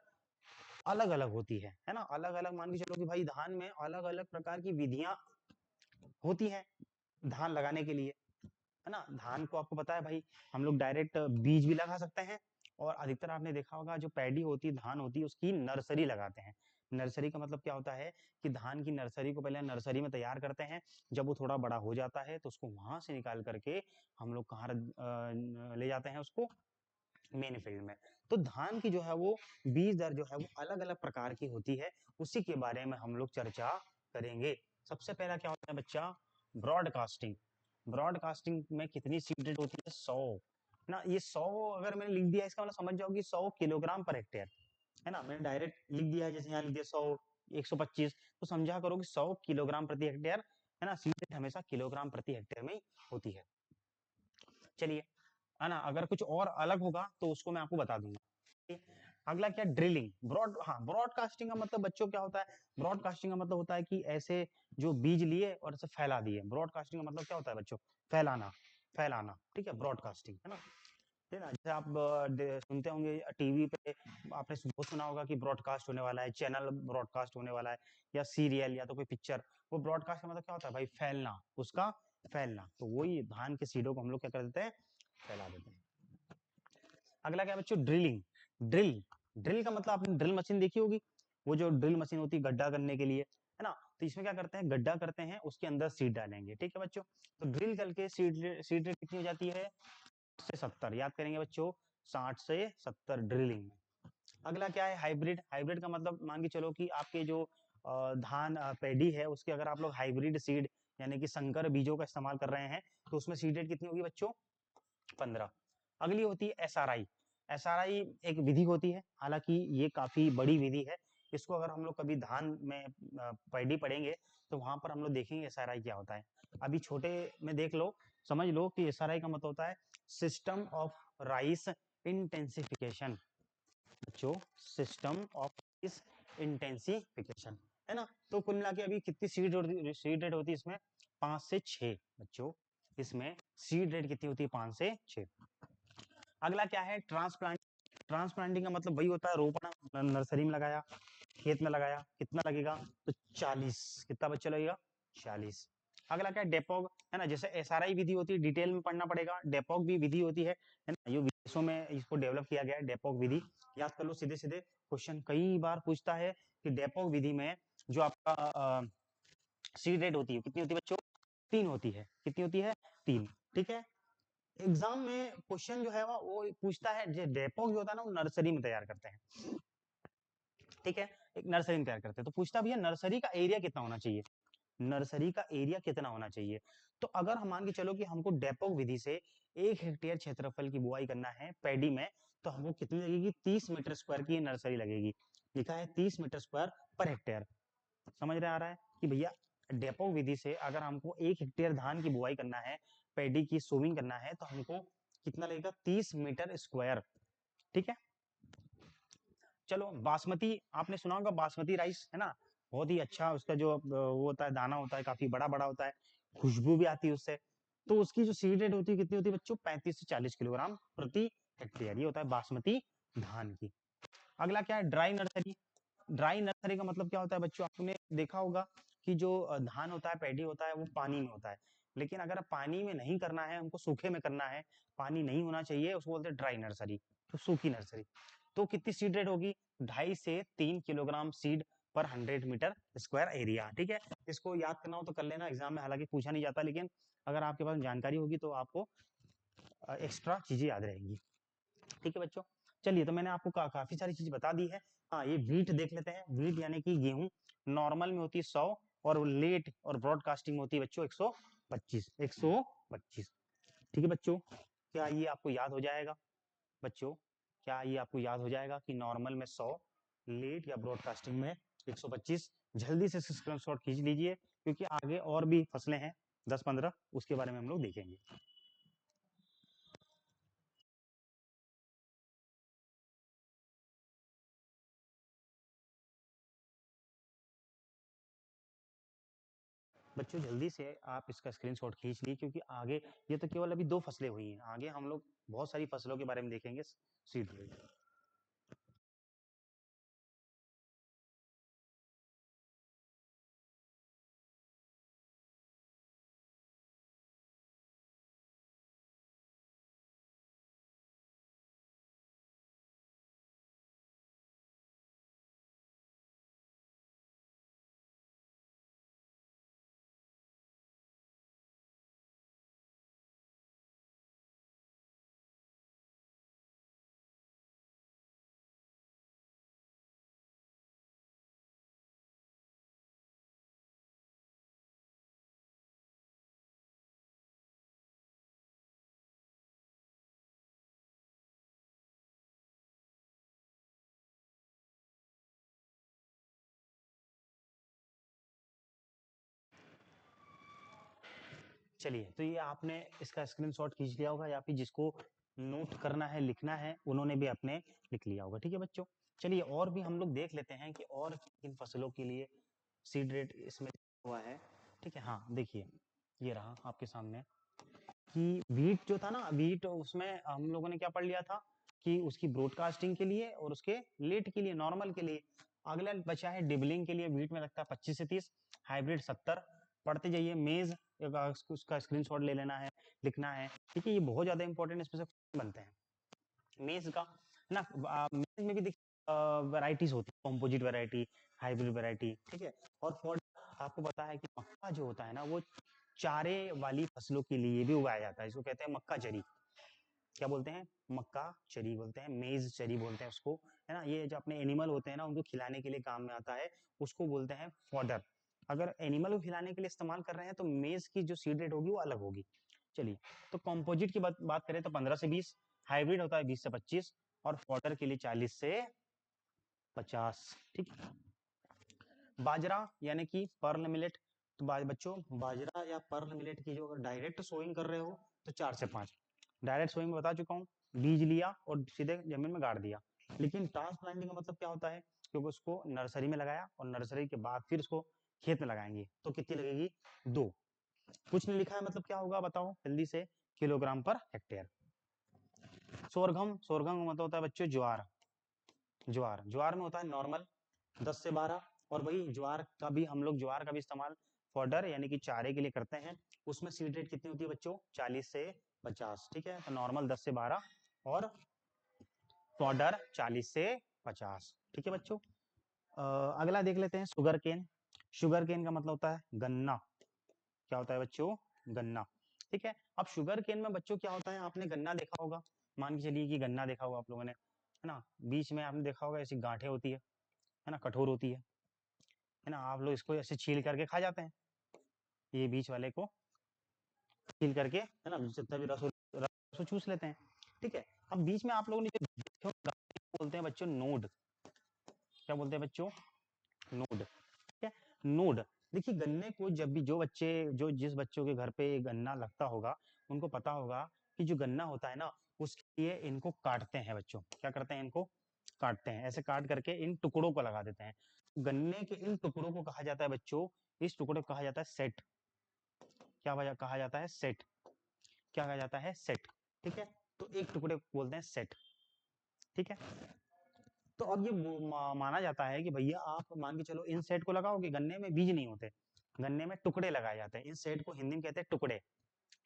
अलग अलग होती है ना, अलग अलग। मान के चलो कि भाई धान में अलग अलग प्रकार की विधियां होती हैं धान लगाने के लिए, है ना। धान को आपको पता है भाई, हम लोग डायरेक्ट बीज भी लगा सकते हैं, और अधिकतर आपने देखा होगा जो पैडी होती है, धान होती है, उसकी नर्सरी लगाते हैं। नर्सरी का मतलब क्या होता है कि धान की नर्सरी को पहले नर्सरी में तैयार करते हैं। जब वो थोड़ा बड़ा हो जाता है तो उसको वहां से निकाल करके हम लोग कहाँ ले जाते हैं उसको, मेन फील्ड में। तो धान की जो है वो बीज दर जो है वो अलग अलग प्रकार की होती है, उसी के बारे में हम लोग चर्चा करेंगे। सबसे पहला क्या होता है बच्चा? ब्रॉडकास्टिंग। ब्रॉडकास्टिंग में कितनी सीड रेट होती है? 100 ना। ये 100 अगर मैंने लिख दिया इसका मतलब समझ जाओ कि 100 किलोग्राम पर हेक्टेयर, है ना। मैंने डायरेक्ट लिख दिया है, जैसे यहाँ लिख दिया 100, 125, तो समझा करो कि 100 किलोग्राम प्रति हेक्टेयर, है ना। सीड रेट हमेशा किलोग्राम प्रति हेक्टेयर में होती है। चलिए, है ना, अगर कुछ और अलग होगा तो उसको मैं आपको बता दूंगा। अगला क्या? ड्रिलिंग। ब्रॉडकास्टिंग का मतलब बच्चों क्या होता है? ब्रॉडकास्टिंग का मतलब होता है कि ऐसे जो बीज लिए और ऐसे फैला दिए। ब्रॉडकास्टिंग का मतलब क्या होता है बच्चों? फैलाना, फैलाना, ठीक है, ब्रॉडकास्टिंग, है ना। ठीक है ना, जैसे आप सुनते होंगे टीवी पे, आपने बहुत सुना होगा कि ब्रॉडकास्ट होने वाला है, चैनल ब्रॉडकास्ट होने वाला है, या सीरियल या तो कोई पिक्चर। वो ब्रॉडकास्ट का मतलब क्या होता है भाई? फैलना, उसका फैलना। तो वही धान के सीडों को हम लोग क्या कर देते हैं? फैला देते हैं। अगला क्या बच्चों? ड्रिलिंग। ड्रिल, ड्रिल का मतलब आपने ड्रिल मशीन देखी होगी, वो जो ड्रिल मशीन होती है गड्ढा करने के लिए, है ना। तो इसमें क्या करते हैं? गड्ढा करते हैं, उसके अंदर सीड डालेंगे, ठीक है बच्चों। तो ड्रिल करके सीड सीड रेट कितनी हो जाती है? 60 से 70, याद करेंगे बच्चों, 60 से 70 ड्रिलिंग में। अगला क्या है? हाइब्रिड। हाइब्रिड का मतलब मान के चलो कि आपके जो धान पैडी है उसके अगर आप लोग हाइब्रिड सीड यानी कि संकर बीजों का इस्तेमाल कर रहे हैं तो उसमें सीड रेट कितनी होगी बच्चों? 15। अगली होती है एसआरआई। एसआरआई एक विधि होती है, हालांकि ये काफी बड़ी विधि है। इसको अगर हम लोग कभी धान में पैडी पढ़ेंगे तो वहां पर हम लोग देखेंगे एसआरआई क्या होता है। अभी छोटे में देख लो, समझ लो कि एसआरआई का मतलब होता है सिस्टम ऑफ राइस इंटेंसिफिकेशन। बच्चों, सिस्टम ऑफ राइस इंटेंसिफिकेशन, है ना। तो कुल मिला के अभी कितनी सीड रेट होती है इसमें? 5 से 6 बच्चों। इसमें सीड रेट कितनी होती है? 5 से 6। अगला क्या है? ट्रांसप्लांट। ट्रांसप्लांटिंग का मतलब वही होता है रोपण, नर्सरी में लगाया, खेत में लगाया, कितना लगेगा? तो 40। कितना बच्चा लगेगा? 40। अगला क्या है? डेपोग, है ना। जैसे एसआरआई विधि होती है, डिटेल में पढ़ना पड़ेगा। डेपोग भी विधि होती है ना। ये विदेशों में इसको डेवलप किया गया है, डेपोग विधि। याद कर लो, सीधे सीधे क्वेश्चन कई बार पूछता है कि डेपोग विधि में जो आपका सीड रेट होती है कितनी होती है बच्चों? 3 होती है। कितनी होती है? 3, ठीक है। एग्जाम में क्वेश्चन जो है वो पूछता है, जो डेपोक जो होता है ना वो नर्सरी में तैयार करते हैं, ठीक है। एक नर्सरी में तैयार करते हैं तो पूछता भी है नर्सरी का एरिया कितना होना चाहिए। नर्सरी का एरिया कितना होना चाहिए? तो अगर हम मान के चलो कि हमको डेपोक विधि से 1 हेक्टेयर क्षेत्रफल की बुआई करना है पैडी में, तो हमको कितनी लगेगी? 30 मीटर स्क्वायर की नर्सरी लगेगी। लिखा है 30 मीटर स्क्वायर पर हेक्टेयर। समझ रहे आ रहा है कि भैया डेपोक विधि से अगर हमको 1 हेक्टेयर धान की बुआई करना है, पैडी की सोविंग करना है, तो हमको कितना लगेगा? 30 मीटर स्क्वायर, ठीक है। चलो बासमती आपने सुना होगा, बासमती राइस है ना, बहुत ही अच्छा उसका जो वो होता है, दाना होता है, काफी बड़ा बड़ा होता है, खुशबू भी आती है उससे। तो उसकी जो सीड रेट होती है कितनी होती है बच्चों, 35 से 40 किलोग्राम प्रति हेक्टेयर, ये होता है बासमती धान की। अगला क्या है, ड्राई नर्सरी। ड्राई नर्सरी का मतलब क्या होता है बच्चों, आपने देखा होगा कि जो धान होता है, पैडी होता है, वो पानी में होता है, लेकिन अगर पानी में नहीं करना है, हमको सूखे में करना है, पानी नहीं होना चाहिए, उसको बोलते हैं ड्राई नर्सरी, तो सूखी नर्सरी। तो कितनी सीड रेट होगी, 2.5 से 3 किलोग्राम सीड पर 100 मीटर स्क्वायर एरिया। ठीक है, इसको याद करना हो तो कर लेना, एग्जाम में हालांकि पूछा नहीं जाता, लेकिन अगर आपके पास जानकारी होगी तो आपको एक्स्ट्रा चीजें याद रहेंगी। ठीक है बच्चों, चलिए, तो मैंने आपको काफी सारी चीज बता दी है। हाँ, ये वीट देख लेते हैं। वीट यानी कि गेहूं, नॉर्मल में होती है 100, और लेट और ब्रॉडकास्टिंग होती है बच्चों 125, 125। ठीक है बच्चों, क्या ये आपको याद हो जाएगा बच्चों, क्या ये आपको याद हो जाएगा कि नॉर्मल में 100, लेट या ब्रॉडकास्टिंग में 125? जल्दी से स्क्रीनशॉट खींच लीजिए, क्योंकि आगे और भी फसलें हैं 10-15, उसके बारे में हम लोग देखेंगे। बच्चों जल्दी से आप इसका स्क्रीनशॉट खींच लीजिए, क्योंकि आगे, ये तो केवल अभी 2 फसलें हुई हैं, आगे हम लोग बहुत सारी फसलों के बारे में देखेंगे सीड ड्रिल। चलिए, तो ये आपने इसका स्क्रीनशॉट खींच लिया होगा, या फिर जिसको नोट करना है, लिखना है, उन्होंने भी अपने लिख लिया होगा। ठीक है बच्चों, चलिए और भी हम लोग देख लेते हैं कि और किन फसलों के लिए सीड रेट इसमें हुआ है। ठीक है, हाँ देखिए, ये रहा आपके सामने कि वीट जो था ना, वीट उसमें हम लोगों ने क्या पढ़ लिया था कि उसकी ब्रॉडकास्टिंग के लिए और उसके लेट के लिए, नॉर्मल के लिए। अगला बचा है डिबलिंग के लिए, वीट में लगता है 25 से 30, हाइब्रिड 70। पढ़ते जाइए। मेज, उसका स्क्रीनशॉट ले लेना है, लिखना है। ठीक है, ये बहुत ज्यादा इंपॉर्टेंट, इसमें से बनते हैं मेज का, है ना। मेज में भी देखिए वैरायटीज होती है, कॉम्पोजिट वैरायटी, हाइब्रिड वैरायटी। ठीक है, और फॉर आपको पता है कि मक्का जो होता है ना, वो चारे वाली फसलों के लिए भी उगाया जाता है, इसको कहते हैं मक्का चरी। क्या बोलते हैं, मक्का चरी बोलते हैं, मेज चरी बोलते हैं उसको, है ना। ये जो अपने एनिमल होते हैं ना, उनको खिलाने के लिए काम में आता है, उसको बोलते हैं फॉडर। अगर एनिमल को खिलाने के लिए इस्तेमाल कर रहे हैं तो मेज की जो सीड रेट होगी वो अलग होगी। चलिए, तो कॉम्पोजिट की बात करें तो 15 से 20, हाइब्रिड होता है 20 से 25, और फॉडर के लिए 40 से 50। ठीक है, बाजरा यानी कि पर्ल मिलेट। तो बच्चों, बाजरा या पर्ल मिलेट की जो अगर डायरेक्ट सोइंग कर रहे हो तो 4 से 5। डायरेक्ट सोइंग में बता चुका हूँ, बीज लिया और सीधे जमीन में गाड़ दिया। लेकिन ट्रांसप्लांटिंग का मतलब क्या होता है, क्योंकि उसको नर्सरी में लगाया और नर्सरी के बाद फिर उसको खेत में लगाएंगे, तो कितनी लगेगी, 2। कुछ नहीं लिखा है, मतलब क्या होगा बताओ जल्दी से, किलोग्राम पर हेक्टेयर। सोरघम, सोरघम का मतलब होता है बच्चों ज्वार। ज्वार, ज्वार में होता है नॉर्मल 10 से 12, और वही ज्वार का भी हम लोग, ज्वार का भी इस्तेमाल फॉडर यानी कि चारे के लिए करते हैं। उसमें सीड रेट कितनी होती है बच्चों, 40 से 50। ठीक है, तो नॉर्मल 10 से 12 और फॉडर 40 से 50। ठीक है बच्चों, अगला देख लेते हैं शुगर केन। शुगर केन का मतलब होता है गन्ना। क्या होता है बच्चों, गन्ना। ठीक है, अब शुगर केन में बच्चों क्या होता है, आपने गन्ना देखा होगा, मान के चलिए कि गन्ना देखा होगा आप लोगों ने, है ना। बीच में आपने देखा होगा ऐसी गांठें होती है ना, कठोर होती है ना। आप लोग इसको ऐसे छील करके खा जाते हैं, ये बीच वाले को छील करके, है ना, जितना भी रस रस चूस लेते हैं। ठीक है, अब बीच में आप लोगों ने जो बोलते हैं बच्चों नोड। क्या बोलते हैं बच्चों, नोड। ठीक है, नोड। देखिए, गन्ने को जब भी जो बच्चे, जो जिस बच्चों के घर पे गन्ना लगता होगा, उनको पता होगा कि जो गन्ना होता है ना, उसके लिए इनको काटते हैं बच्चों। क्या करते हैं, इनको काटते हैं, ऐसे काट करके इन टुकड़ों को लगा देते हैं। गन्ने के इन टुकड़ों को कहा जाता है बच्चों, इस टुकड़े को कहा जाता है सेट। क्या वजह कहा जाता है? सेट। क्या कहा जाता है? सेट। ठीक है, तो एक टुकड़े को बोलते हैं सेट। ठीक है, तो अब ये माना जाता है कि भैया आप मान के चलो इन सेट को लगाओगे, गन्ने में बीज नहीं होते, गन्ने में टुकड़े लगाए जाते हैं, इन सेट को हिंदी में कहते हैं टुकड़े।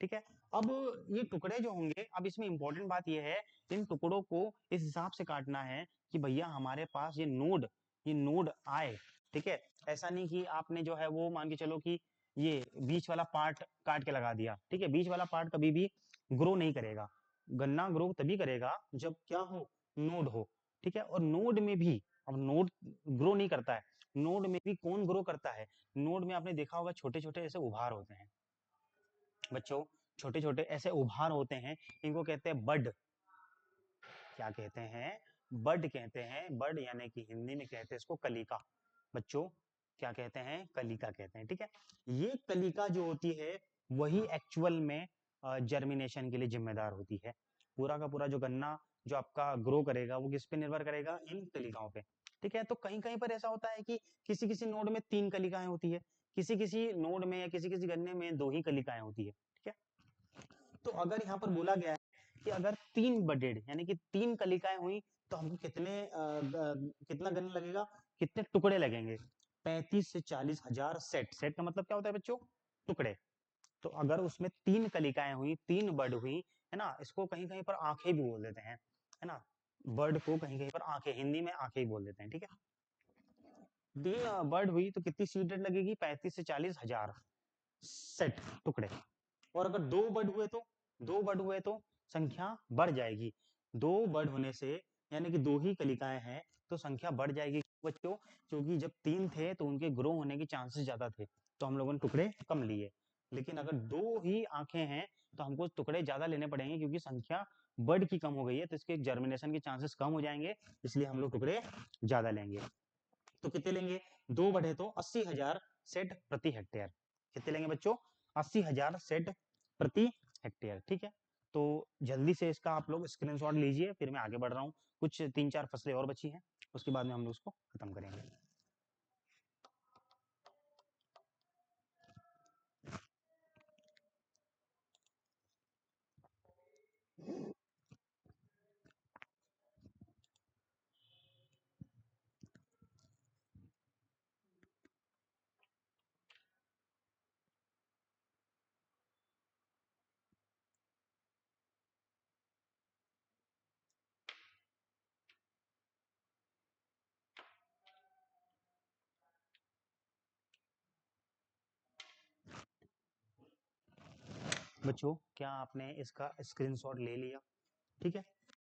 ठीक है, अब ये टुकड़े जो होंगे, अब इसमें इंपॉर्टेंट बात ये है, इन टुकड़ों को इस हिसाब से काटना है कि भैया हमारे पास ये नोड आए। ठीक है, ऐसा नहीं कि आपने जो है वो मान के चलो कि ये बीच वाला पार्ट काट के लगा दिया। ठीक है, बीच वाला पार्ट कभी भी ग्रो नहीं करेगा। गन्ना ग्रो तभी करेगा जब क्या हो? नोड हो। ठीक है, और नोड में भी, अब नोड ग्रो नहीं करता है, नोड में भी कौन ग्रो करता है? नोड में आपने देखा होगा छोटे छोटे ऐसे उभार होते हैं बच्चों, छोटे छोटे ऐसे उभार होते हैं, इनको कहते हैं बड। क्या कहते हैं? बड कहते हैं, बड यानी कि हिंदी में कहते हैं इसको कलिका। बच्चों क्या कहते हैं? कलिका कहते हैं। ठीक है, ये कलिका जो होती है वही एक्चुअल में जर्मिनेशन के लिए जिम्मेदार होती है। पूरा का पूरा जो गन्ना जो आपका ग्रो करेगा वो किस पे निर्भर करेगा? इन कलिकाओं पे। ठीक है, तो कहीं कहीं पर ऐसा होता है कि किसी किसी नोड में 3 कलिकाएं होती है, किसी किसी नोड में या किसी किसी गन्ने में 2 ही कलिकाएं होती है। ठीक है, तो अगर यहाँ पर बोला गया है कि अगर 3 बडेड यानी कि 3 कलिकाएं हुई तो हमको कितना गन्ना लगेगा, कितने टुकड़े लगेंगे? 35 से 40 हजार सेट। सेट का मतलब क्या होता है बच्चों? टुकड़े। तो अगर उसमें 3 कलिकाएं हुई, 3 बर्ड हुई, है ना, इसको कहीं कहीं पर आंखें भी बोल देते हैं, है ना, बर्ड को कहीं कहीं पर आंखें, हिंदी में आंखें ही बोल देते हैं। ठीक है, बर्ड हुई तो कितनी सीड रेट लगेगी? 35 से 40 हजार सेट, टुकड़े। और अगर 2 बर्ड हुए तो, 2 बर्ड हुए तो संख्या बढ़ जाएगी। 2 बर्ड होने से यानी कि 2 ही कलिकाएं हैं तो संख्या बढ़ जाएगी बच्चों, क्योंकि जब 3 थे तो उनके ग्रो होने के चांसेस ज्यादा थे, तो हम लोगों ने टुकड़े कम लिए। लेकिन अगर 2 ही आंखें हैं तो हमको टुकड़े ज्यादा लेने पड़ेंगे, क्योंकि संख्या बर्ड की कम हो गई है, तो इसके जर्मिनेशन के चांसेस कम हो जाएंगे, इसलिए हम लोग टुकड़े ज्यादा लेंगे। तो कितने लेंगे? 2 बढ़े तो 80,000 सेट प्रति हेक्टेयर। कितने लेंगे बच्चों? 80,000 सेट प्रति हेक्टेयर। ठीक है, तो जल्दी से इसका आप लोग स्क्रीनशॉट लीजिए, फिर मैं आगे बढ़ रहा हूँ। कुछ 3-4 फसलें और बची हैं, उसके बाद में हम लोग उसको खत्म करेंगे। बच्चों क्या आपने इसका स्क्रीनशॉट ले लिया? ठीक है,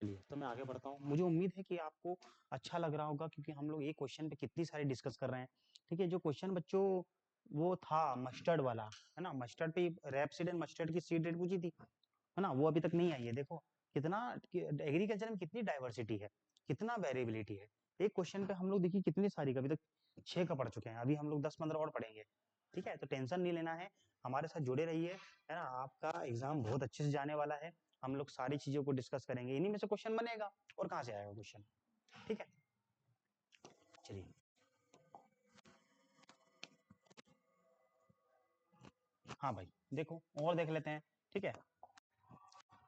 चलिए तो मैं आगे बढ़ता हूँ। मुझे उम्मीद है कि आपको अच्छा लग रहा होगा, क्योंकि हम लोग एक क्वेश्चन पे कितनी सारी डिस्कस कर रहे हैं। ठीक है, जो क्वेश्चन बच्चों वो था मस्टर्ड वाला, है ना, मस्टर्ड पे रेपसीड एंड मस्टर्ड की सीड रेट पूछी थी, है ना, वो अभी तक नहीं आई है। देखो कितना एग्रीकल्चर में कितनी डाइवर्सिटी है, कितना वेरिएबिलिटी है। एक क्वेश्चन पे हम लोग देखिए कितनी सारी, अभी तक 6 का पढ़ चुके हैं, अभी हम लोग 10-15 और पढ़ेंगे। ठीक है, तो टेंशन नहीं लेना है, हमारे साथ जुड़े रहिए, है ना, आपका एग्जाम बहुत अच्छे से जाने वाला है। हम लोग सारी चीजों को डिस्कस करेंगे, इन्हीं में से क्वेश्चन बनेगा, और कहाँ से आएगा क्वेश्चन। ठीक है, चलिए हाँ भाई, देखो और देख लेते हैं। ठीक है,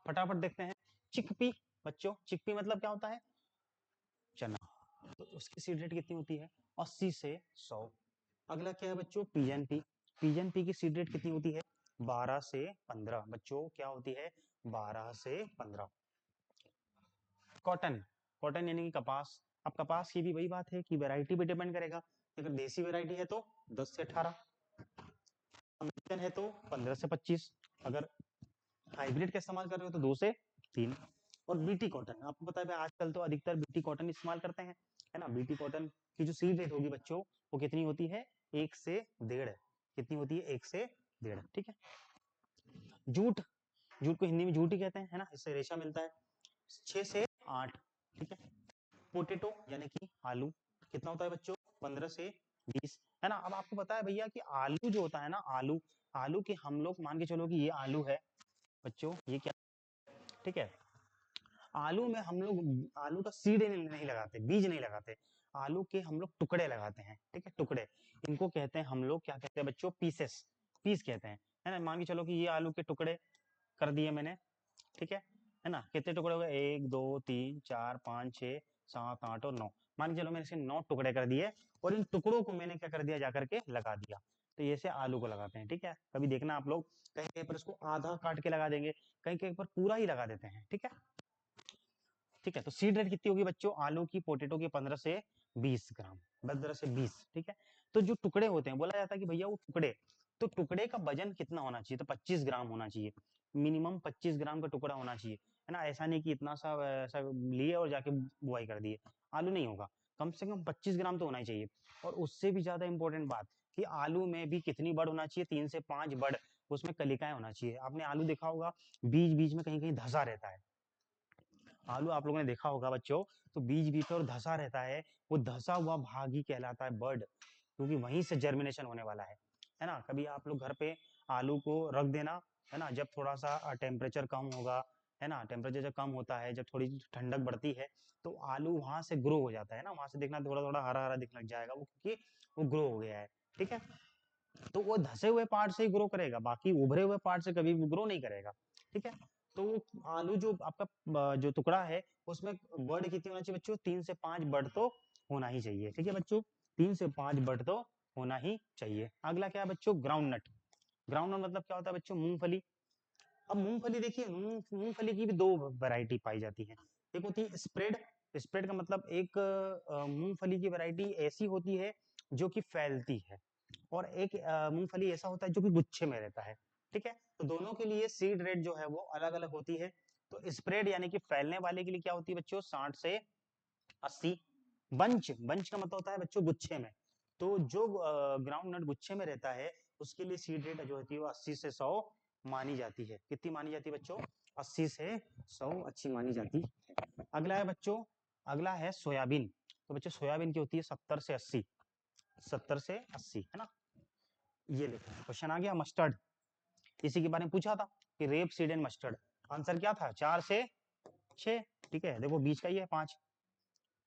फटाफट देखते हैं। चिकपी, बच्चों चिकपी मतलब क्या होता है? चना। तो उसकी सीड रेट कितनी होती है? 80 से 100। अगला क्या है बच्चों? Pigeon pea. पीजन पी की सीड रेट कितनी होती है? 12 से 15। बच्चों क्या होती है? 12 से 15। कॉटन, कॉटन यानी कि कपास। अब कपास की भी वही बात है कि वैरायटी पे डिपेंड करेगा। अगर देसी वैरायटी है तो 10 से 18, अमेरिकन है तो 15 से 25, अगर हाइब्रिड का इस्तेमाल कर रहे हो तो 2 से 3। और बीटी कॉटन, आपको पता है आजकल तो अधिकतर बीटी कॉटन इस्तेमाल करते हैं, है ना। बीटी कॉटन की जो सीड रेट होगी बच्चों वो कितनी होती है? 1 से 1.5। कितनी होती है? 1 से 1.5। ठीक है, जूट, जूट को हिंदी में जूट ही कहते हैं, है ना, इससे रेशा मिलता है। 6 से 8। ठीक है, पोटेटो यानी कि आलू, कितना होता है बच्चों? 15 से 20, है ना। अब आपको पता है भैया कि आलू जो होता है ना, आलू, आलू के हम लोग मान के चलो कि ये आलू है बच्चों, ये क्या? ठीक है, आलू में हम लोग आलू का सीड नहीं लगाते, बीज नहीं लगाते, आलू के हम लोग टुकड़े लगाते हैं, ठीक है, टुकड़े। इनको कहते हैं हम लोग, क्या कहते हैं बच्चों, पीसेस, पीस कहते हैं, है ना। मान के चलो कि ये आलू के टुकड़े कर दिए मैंने, ठीक है ना। कितने टुकड़े हो गए, 1 2 3 4 5 6 7 8 और 9। मान के चलो मैंने इसे 9 टुकड़े कर दिए, और इन टुकड़ों को मैंने क्या कर दिया, जाकर के लगा दिया। तो ये से आलू को लगाते हैं, ठीक है। कभी देखना आप लोग, कहीं कहीं पर इसको आधा काट के लगा देंगे, कहीं कहीं पर पूरा ही लगा देते हैं, ठीक है। ठीक है, तो सीड रेट कितनी होगी बच्चों, आलू की, पोटेटो की 15 से 20 ग्राम, 15 से 20, ठीक है। तो जो टुकड़े होते हैं, बोला जाता है कि भैया वो टुकड़े, तो टुकड़े का वजन कितना होना चाहिए, तो 25 ग्राम होना चाहिए, मिनिमम 25 ग्राम का टुकड़ा होना चाहिए, है ना। ऐसा नहीं कि इतना सा ऐसा लिए और जाके बुआई कर दिए, आलू नहीं होगा। कम से कम 25 ग्राम तो होना ही चाहिए। और उससे भी ज्यादा इंपॉर्टेंट बात, कि आलू में भी कितनी बड़ होना चाहिए, 3 से 5 बड़, उसमें कलिकाएं होना चाहिए। आपने आलू देखा होगा, बीच बीच में कहीं कहीं धसा रहता है, आलू आप लोगों ने देखा होगा बच्चों, तो बीज बीज पर धसा रहता है, वो धसा हुआ भाग ही कहलाता है बर्ड, क्योंकि वहीं से जर्मिनेशन होने वाला है ना। कभी आप लोग घर पे आलू को रख देना, है ना, जब थोड़ा सा टेम्परेचर कम होगा, है ना, टेम्परेचर जब कम होता है, जब थोड़ी ठंडक बढ़ती है, तो आलू वहां से ग्रो हो जाता है ना, वहां से देखना थोड़ा थोड़ा हरा हरा दिखने लग जाएगा वो, क्योंकि वो ग्रो हो गया है, ठीक है। तो वो धसे हुए पार्ट से ही ग्रो करेगा, बाकी उभरे हुए पार्ट से कभी भी ग्रो नहीं करेगा, ठीक है। तो आलू जो आपका जो टुकड़ा है, उसमें बर्ड कितनी होना चाहिए बच्चों, 3 से 5 बर्ड तो होना ही चाहिए, ठीक है बच्चों, 3 से 5 बर्ड तो होना ही चाहिए। अगला क्या है बच्चों, ग्राउंड नट। ग्राउंड नट मतलब क्या होता है बच्चों, मूंगफली। अब मूंगफली देखिए, मूंगफली की भी दो वैरायटी पाई जाती है। एक होती है स्प्रेड, स्प्रेड का मतलब एक मूंगफली की वैरायटी ऐसी होती है जो कि फैलती है, और एक मूंगफली ऐसा होता है जो कि गुच्छे में रहता है, ठीक है। तो दोनों के लिए सीड रेट जो है वो अलग अलग होती है। तो स्प्रेड यानी कि फैलने वाले के लिए क्या होती है बच्चों, 60 से 80। बंच, बंच का मतलब होता है बच्चों गुच्छे में। तो जो ग्राउंड नट गुच्छे में रहता है, उसके लिए सीड रेट जो होती है वो 80 से 100 मानी जाती है। कितनी मानी जाती है बच्चों, 80 से 100 अच्छी मानी जाती है। अगला है बच्चों, अगला है सोयाबीन। तो बच्चों सोयाबीन की होती है 70 से 80, 70 से 80, है ना। ये देखो क्वेश्चन आ गया, मस्टर्ड, इसी के बारे में पूछा था कि rape seed and mustard. Answer क्या था, 4 से 6, ठीक है। देखो बीच का ही है 5,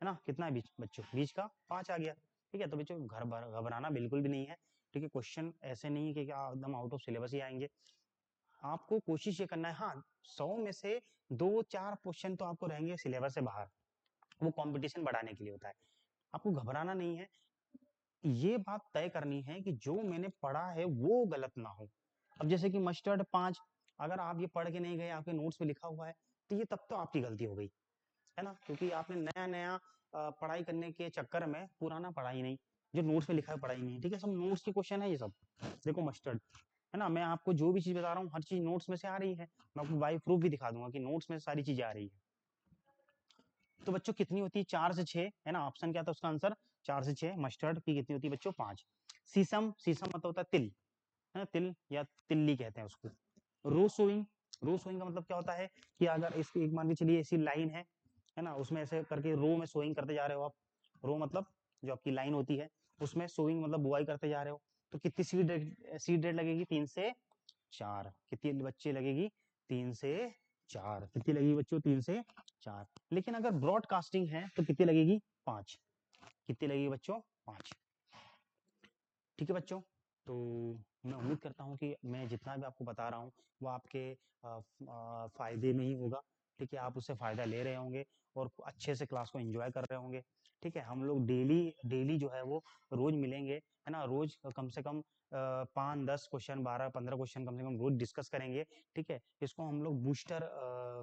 है ना, कितना है बीच बच्चों, बीच का 5 आ गया, ठीक है। तो बच्चों घर घबराना बिल्कुल भी नहीं है, ठीक है। क्वेश्चन ऐसे नहीं है कि एकदम आउट ऑफ सिलेबस ही आएंगे, आपको कोशिश ये करना है, हाँ 100 में से 2-4 क्वेश्चन तो आपको रहेंगे सिलेबस से बाहर, वो कंपटीशन बढ़ाने के लिए होता है, आपको घबराना नहीं है। ये बात तय करनी है कि जो मैंने पढ़ा है वो गलत ना हो। अब जैसे कि मस्टर्ड 5, अगर आप ये पढ़ के नहीं गए, आपके नोट्स में लिखा हुआ है, तो ये तब तो आपकी गलती हो गई, है ना, क्योंकि आपने नया नया पढ़ाई करने के चक्कर में पुराना पढ़ाई नहीं, जो नोट्स में लिखा है पढ़ाई नहीं, ठीक है। सब नोट्स के क्वेश्चन है ये सब। देखो मस्टर्ड, है ना, मैं आपको जो भी चीज बता रहा हूँ, हर चीज नोट्स में से आ रही है, मैं आपको बाई प्रूफ भी दिखा दूंगा कि नोट्स में सारी चीजें आ रही है। तो बच्चों कितनी होती है, 4 से 6, है ना। ऑप्शन क्या था उसका आंसर, 4 से 6। मस्टर्ड की कितनी होती है बच्चों, 5। सीसम, सीसम मतलब होता है तिल, है ना, तिल या तिल्ली कहते हैं उसको। रो सोइंग, रो सोइंग का मतलब क्या होता है, कि अगर इसकी एक मान के चलिए ऐसी लाइन है ना, उसमें ऐसे करके रो में सोइंग करते जा रहे हो आप, रो मतलब जो आपकी लाइन होती है, उसमें सोइंग मतलब बुआई करते जा रहे हो, तो कितनी सीड रेट लगेगी, 3 से 4। कितनी बच्चे लगेगी, 3 से 4। कितनी लगेगी बच्चों, 3 से 4। लेकिन अगर ब्रॉडकास्टिंग है तो कितनी लगेगी, 5। कितनी लगेगी बच्चों, 5, ठीक है बच्चों। तो मैं उम्मीद करता हूँ कि मैं जितना भी आपको बता रहा हूँ वो आपके फायदे में ही होगा, ठीक है। आप उससे फायदा ले रहे होंगे और अच्छे से क्लास को एंजॉय कर रहे होंगे, ठीक है। हम लोग डेली डेली जो है वो रोज मिलेंगे, है ना, रोज कम से कम 5-10 क्वेश्चन, 12-15 क्वेश्चन कम से कम रोज डिस्कस करेंगे, ठीक है। इसको हम लोग बूस्टर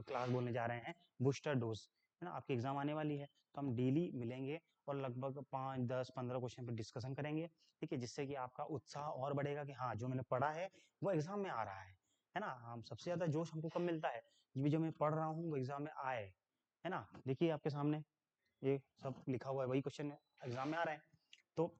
क्लास बोलने जा रहे हैं, बूस्टर डोज, है ना। आपकी एग्जाम आने वाली है, तो हम डेली मिलेंगे और लगभग 5-10-15 क्वेश्चन पर डिस्कशन करेंगे, ठीक है, जिससे कि आपका उत्साह और बढ़ेगा कि हाँ जो मैंने पढ़ा है वो एग्जाम में आ रहा है ना। हम सबसे ज्यादा जोश हमको कब मिलता है, ये जो मैं पढ़ रहा हूँ वो एग्जाम में आए, है ना। देखिए आपके सामने ये सब लिखा हुआ है, वही क्वेश्चन एग्जाम में आ रहा है। तो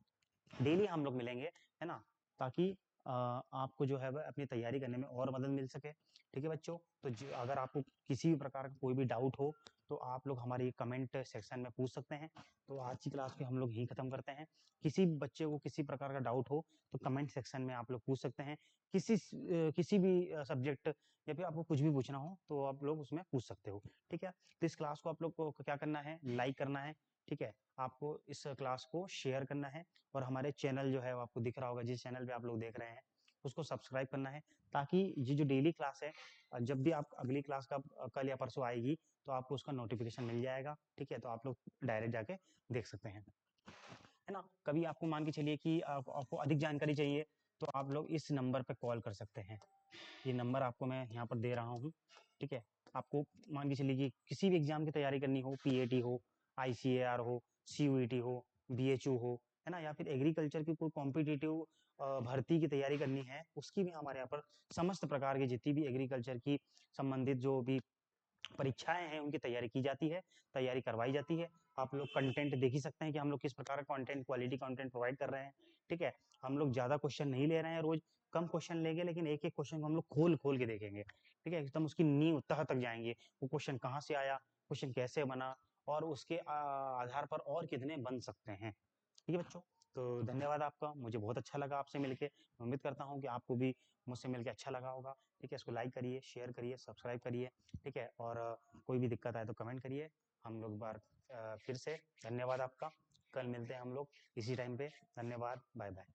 डेली हम लोग मिलेंगे, है ना, ताकि आपको जो है वह अपनी तैयारी करने में और मदद मिल सके, ठीक है बच्चों, तो अगर आपको किसी भी प्रकार का कोई भी डाउट हो तो आप लोग हमारे कमेंट सेक्शन में पूछ सकते हैं। तो आज की क्लास को हम लोग यहीं खत्म करते हैं। किसी बच्चे को किसी प्रकार का डाउट हो तो कमेंट सेक्शन में आप लोग पूछ सकते हैं। किसी भी सब्जेक्ट या फिर आपको कुछ भी पूछना हो तो आप लोग उसमें पूछ सकते हो। ठीक है, तो इस क्लास को आप लोग को क्या करना है, लाइक करना है। ठीक है, आपको इस क्लास को शेयर करना है और हमारे चैनल जो है वो आपको दिख रहा होगा, जिस चैनल पे आप लोग देख रहे हैं उसको सब्सक्राइब करना है, ताकि ये जो डेली क्लास है, जब भी आप अगली क्लास का कल या परसों आएगी तो आपको उसका नोटिफिकेशन मिल जाएगा। ठीक है, तो आप लोग डायरेक्ट जाके देख सकते हैं, है ना। कभी आपको मान के चलिए कि आपको अधिक जानकारी चाहिए तो आप लोग इस नंबर पे कॉल कर सकते हैं। ये नंबर आपको मैं यहाँ पर दे रहा हूँ। ठीक है, आपको मान के चलिए कि किसी भी एग्जाम की तैयारी करनी हो, पीएटी हो, आईसीएआर हो, सीयूईटी हो, बीएचयू हो, है ना, या फिर एग्रीकल्चर की कोई कॉम्पिटिटिव भर्ती की तैयारी करनी है, उसकी भी हमारे यहाँ पर समस्त प्रकार की जितनी भी एग्रीकल्चर की संबंधित जो भी परीक्षाएं हैं उनकी तैयारी की जाती है, तैयारी करवाई जाती है। आप लोग कंटेंट देख ही सकते हैं कि हम लोग किस प्रकार का कंटेंट, क्वालिटी कंटेंट प्रोवाइड कर रहे हैं। ठीक है, हम लोग ज्यादा क्वेश्चन नहीं ले रहे हैं, रोज कम क्वेश्चन लेंगे, लेकिन एक एक क्वेश्चन को हम लोग खोल खोल के देखेंगे। ठीक है, एकदम उसकी नींव तह तक जाएंगे, वो क्वेश्चन कहाँ से आया, क्वेश्चन कैसे बना, और उसके आधार पर और कितने बन सकते हैं। ठीक है बच्चों, तो धन्यवाद आपका, मुझे बहुत अच्छा लगा आपसे मिलके। उम्मीद करता हूँ कि आपको भी मुझसे मिलके अच्छा लगा होगा। ठीक है, इसको लाइक करिए, शेयर करिए, सब्सक्राइब करिए। ठीक है, और कोई भी दिक्कत आए तो कमेंट करिए। हम लोग बार फिर से धन्यवाद आपका, कल मिलते हैं हम लोग इसी टाइम पे। धन्यवाद, बाय बाय।